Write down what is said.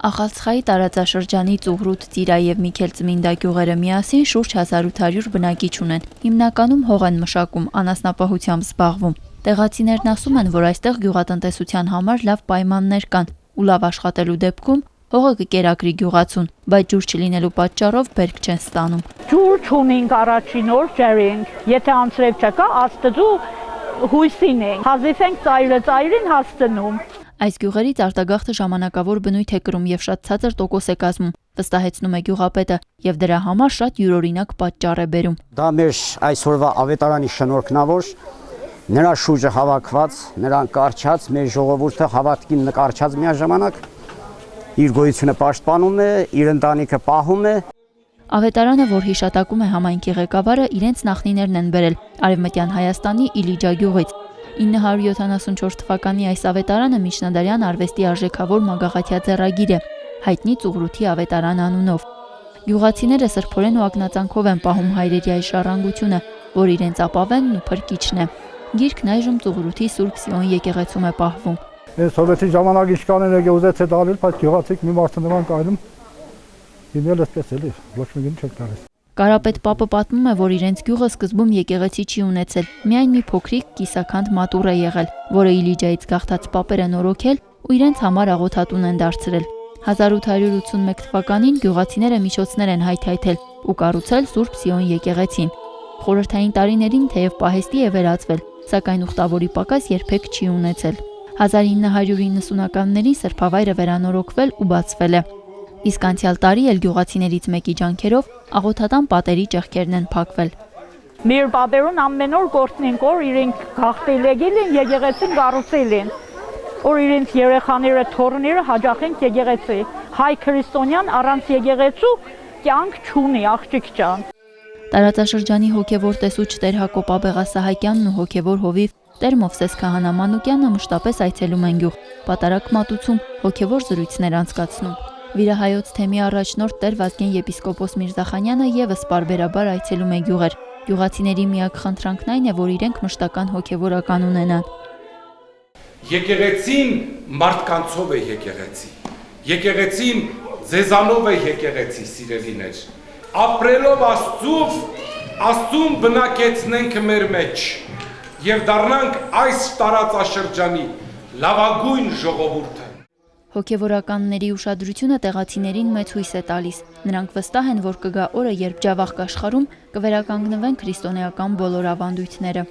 Ախալցխայի տարածաշրջանի Ծուղրուտ, Ծիրա եւ Միքել Ծմինդա գյուղերը միասին շուրջ 1800 բնակիչ ունեն։ Հիմնականում հող են մշակում, անասնապահությամբ զբաղվում։ Տեղացիներն ասում են, որ այստեղ գյուղատնտեսության համար լավ պայմաններ կան ու լավ աշխատելու դեպքում հողը կկերակրի գյուղացուն, բայց ջուր չլինելու պատճառով բերք չեն ստանում։ Ջուր չունենք առաջին օր ջրենք, եթե անցրև չկա, աստծու հույսին ենք, հազիվ ենք ծայրին հասցնում։ Այս գյուղերից արտագաղթը ժամանակավոր բնույթ է կրում եւ շատ ցածր տոկոս է կազմում, վստահեցնում է գյուղապետը, եւ դրա համար շատ յուրօրինակ պատճառ է բերում։ Դա մեր այսօրվա ավետարանի շնորհքն է, որ նրա շուրջը հավաքված, նրան կարճած, մեր ժողովուրդը հավատքին նկարչած միաժամանակ իր գոյությունը պաշտպանում է, իր ընտանիքը պահում է։ Ավետարանը, որ հիշատակում է համայնքի ղեկավարը, իրենց նախնիներն են բերել Արևմտյան Հայաստանի Իլիջա գյուղից։ 974 թվականի այս ավետարանը միջնադարյան արվեստի արժեքավոր մագաղաթյա ձեռագիր է, հայտնի Ծուղրութի ավետարան անունով։ Գյուղացիները սրբորեն ու ակնածանքով են պահում հայրերի այս ժառանգությունը, որ իրենց ապավենն ու փրկիչն է։ Գիրքն այժմ Ծուղրութի Սուրբ Սիոն եկեղեցում է պահվում։ Սովետի ժամանակ իշխանները գյուզեց է դալել, բայց գյուղացիք մի մարդը նման կայնում։ Ինել էսպես էլի, ոչ մի գին չեք տալիս։ Կարապետ Պապը պատմում է, որ իրենց գյուղը սկզբում եկեղեցի չի ունեցել, միայն մի փոքրիկ կիսաքանդ մատուռ է եղել, որը Իլիջայից գաղթած պապեր են օրոքել ու իրենց համար աղոթատուն են դարձրել։ 1881 թվականին գյուղացիները միջոցներ են հայթայթել ու կառուցել Սուրբ Սիոն եկեղեցին։ Խորհրդային տարիներին թեև պահեստի է վերածվել, սակայն ուխտավորի պակաս երբեք չի ունեցել։ 1990-ականներին սրբավայրը վերանորոգվել ու բացվել է։ Իսկ անցյալ տարի էլ գյուղացիներից մեկի ջանքերով աղոթատան պատերի ճեղքերն են փակվել։ Մեր բաբերուն ամեն օր գործնենք, որ իրենք գաղթել են, եկեղեցին կառուցել են, որ իրենց երեխաները, թոռները հաջախենք եկեղեցի։ Հայ քրիստոնյան առանց եկեղեցու կյանք չունի, աղջիկ ջան։ Տարածաշրջանի հոգևոր տեսուչ Տեր Հակոբ Աբեղասահակյանն ու հոգևոր հովիվ Տեր Մովսես Քահանա Մանուկյանը մշտապես այցելում են գյուղ, պատարակ մատուցում, հոգևոր զրույցներ անցկացնում։ Վիրահայոց թեմի առաջնորդ Տեր Վազգեն եպիսկոպոս Միրզախանյանը եւս պարբերաբար այցելում է գյուղեր։ Գյուղացիների միակ խնդրանքն այն է, որ իրենք մշտական հոգևորական ունենան։ Եկեղեցին մարդկանցով է եկեղեցի։ Եկեղեցին ձեզանով է եկեղեցի, սիրելիներ։ Ապրելով Աստծուն բնակեցնենք մեր մեջ եւ դառնանք այս տարածաշրջանի լավագույն ժողովուրդը։ Հոգևորականների ուշադրությունը տեղացիներին մեծ հույս է տալիս։ Նրանք վստահ են, որ կգա օրը, երբ ջավախք աշխարհում կվերականգնվեն քրիստոնեական բոլոր ավանդույթները։